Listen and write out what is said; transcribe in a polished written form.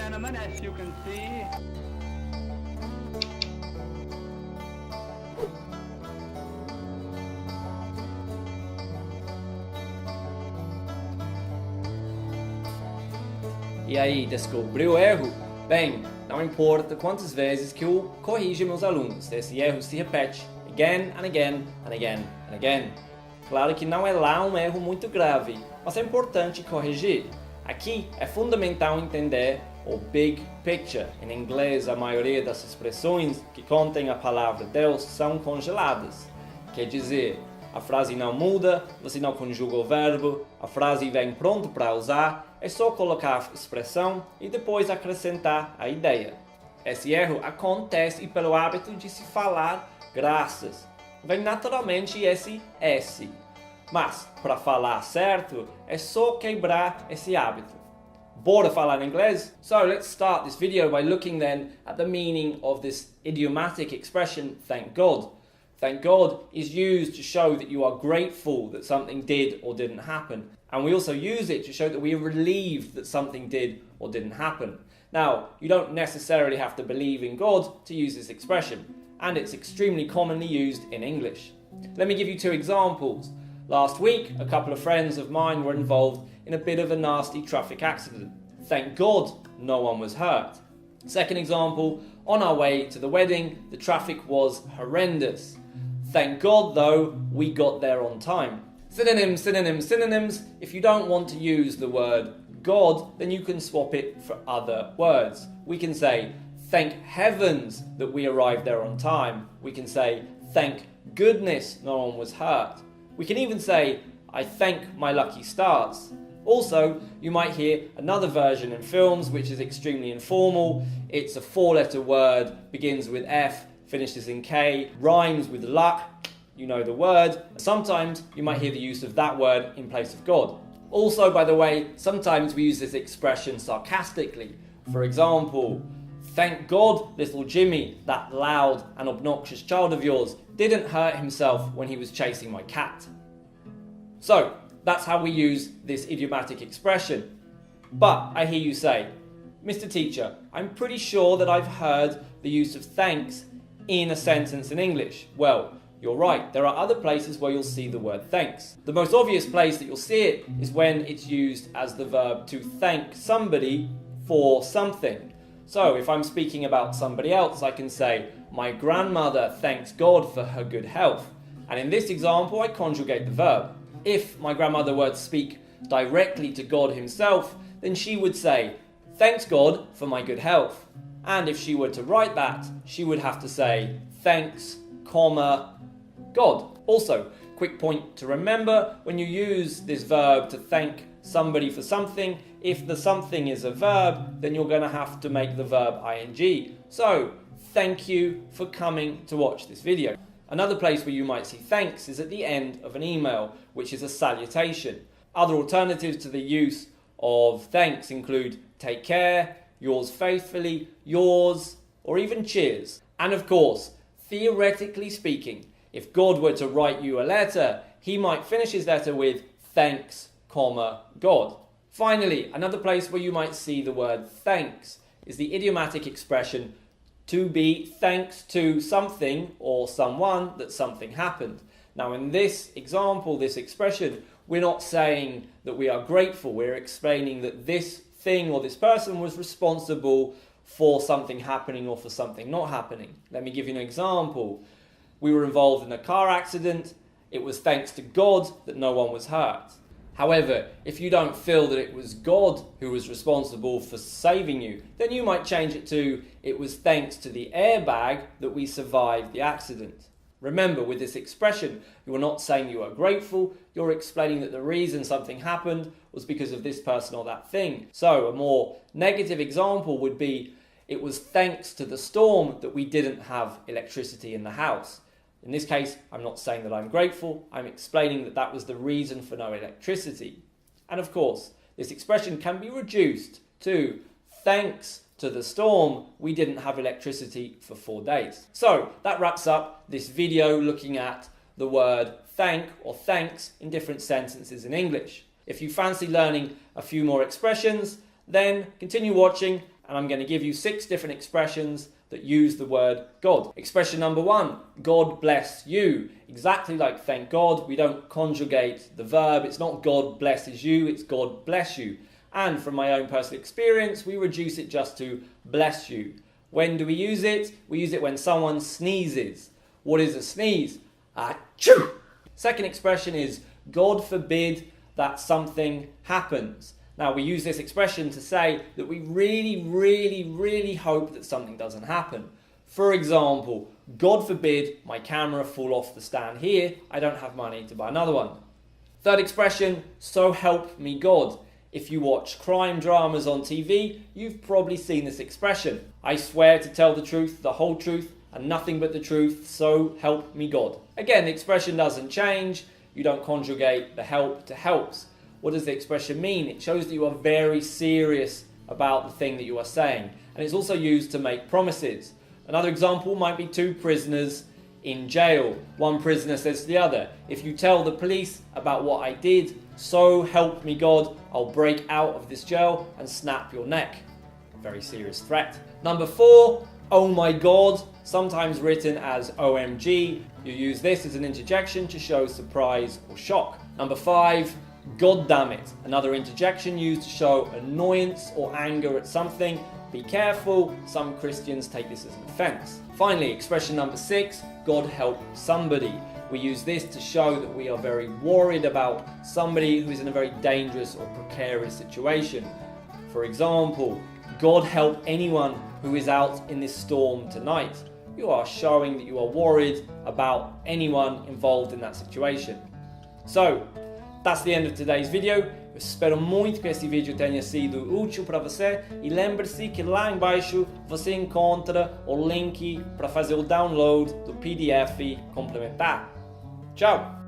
gentlemen, as you can see. E aí, descobriu o erro? Bem, não importa quantas vezes que eu corrijo meus alunos, esse erro se repete again and again and again and again. Claro que não é lá um erro muito grave, mas é importante corrigir. Aqui é fundamental entender o big picture. Em inglês, a maioria das expressões que contêm a palavra Deus são congeladas. Quer dizer, a frase não muda, você não conjuga o verbo, a frase vem pronto para usar, é só colocar a expressão e depois acrescentar a ideia. Esse erro acontece pelo hábito de se falar graças. Vem naturalmente esse este. Mas, para falar certo, é só quebrar esse hábito. Bora falar inglês? So let's start this video by looking then at the meaning of this idiomatic expression, thank God. Thank God is used to show that you are grateful that something did or didn't happen. And we also use it to show that we are relieved that something did or didn't happen. Now, you don't necessarily have to believe in God to use this expression, and it's extremely commonly used in English. Let me give you two examples. Last week, a couple of friends of mine were involved in a bit of a nasty traffic accident. Thank God no one was hurt. Second example, on our way to the wedding, the traffic was horrendous. Thank God though, we got there on time. Synonyms, synonyms, synonyms. If you don't want to use the word God, then you can swap it for other words. We can say, thank heavens that we arrived there on time. We can say, thank goodness no one was hurt. We can even say, I thank my lucky stars. Also, you might hear another version in films which is extremely informal. It's a four-letter word, begins with F, finishes in K, rhymes with luck, you know the word. Sometimes you might hear the use of that word in place of God. Also, by the way, sometimes we use this expression sarcastically. For example, thank God little Jimmy, that loud and obnoxious child of yours, didn't hurt himself when he was chasing my cat. So, that's how we use this idiomatic expression. But I hear you say, Mr. Teacher, I'm pretty sure that I've heard the use of thanks in a sentence in English. Well, you're right, there are other places where you'll see the word thanks. The most obvious place that you'll see it is when it's used as the verb to thank somebody for something. So, if I'm speaking about somebody else, I can say, my grandmother thanks God for her good health. And in this example, I conjugate the verb. If my grandmother were to speak directly to God himself, then she would say, thanks God for my good health. And if she were to write that, she would have to say, thanks, comma, God. Also, quick point to remember, when you use this verb to thank somebody for something, if the something is a verb, then you're going to have to make the verb ing. So, thank you for coming to watch this video. Another place where you might see thanks is at the end of an email, which is a salutation. Other alternatives to the use of thanks include take care, yours faithfully, yours, or even cheers. And of course, theoretically speaking, if God were to write you a letter, he might finish his letter with thanks, comma, God. Finally, another place where you might see the word thanks is the idiomatic expression to be thanks to something or someone that something happened. Now in this example, this expression, we're not saying that we are grateful, we're explaining that this thing or this person was responsible for something happening or for something not happening. Let me give you an example. We were involved in a car accident. It was thanks to God that no one was hurt. However, if you don't feel that it was God who was responsible for saving you, then you might change it to, it was thanks to the airbag that we survived the accident. Remember, with this expression, you are not saying you are grateful, you're explaining that the reason something happened was because of this person or that thing. So, a more negative example would be, it was thanks to the storm that we didn't have electricity in the house. In this case, I'm not saying that I'm grateful, I'm explaining that that was the reason for no electricity. And of course, this expression can be reduced to thanks to the storm, we didn't have electricity for 4 days. So that wraps up this video looking at the word thank or thanks in different sentences in English. If you fancy learning a few more expressions, then continue watching and I'm going to give you 6 different expressions that use the word God. Expression number 1, God bless you. Exactly like thank God, we don't conjugate the verb. It's not God blesses you, it's God bless you. And from my own personal experience, we reduce it just to bless you. When do we use it? We use it when someone sneezes. What is a sneeze? Achoo! Second expression is God forbid that something happens. Now, we use this expression to say that we really hope that something doesn't happen. For example, God forbid my camera fall off the stand here, I don't have money to buy another one. Third expression, so help me God. If you watch crime dramas on TV, you've probably seen this expression. I swear to tell the truth, the whole truth, and nothing but the truth, so help me God. Again, the expression doesn't change. You don't conjugate the help to helps. What does the expression mean? It shows that you are very serious about the thing that you are saying. And it's also used to make promises. Another example might be 2 prisoners in jail. One prisoner says to the other, if you tell the police about what I did, so help me God, I'll break out of this jail and snap your neck. A very serious threat. Number 4, oh my God, sometimes written as OMG. You use this as an interjection to show surprise or shock. Number 5, God damn it, another interjection used to show annoyance or anger at something. Be careful, some Christians take this as an offense. Finally, expression number 6, God help somebody. We use this to show that we are very worried about somebody who is in a very dangerous or precarious situation. For example, God help anyone who is out in this storm tonight. You are showing that you are worried about anyone involved in that situation. So, that's the end of today's video. Eu espero muito que esse vídeo tenha sido útil para você e lembre-se que lá embaixo você encontra o link para fazer o download do PDF complementar. Tchau!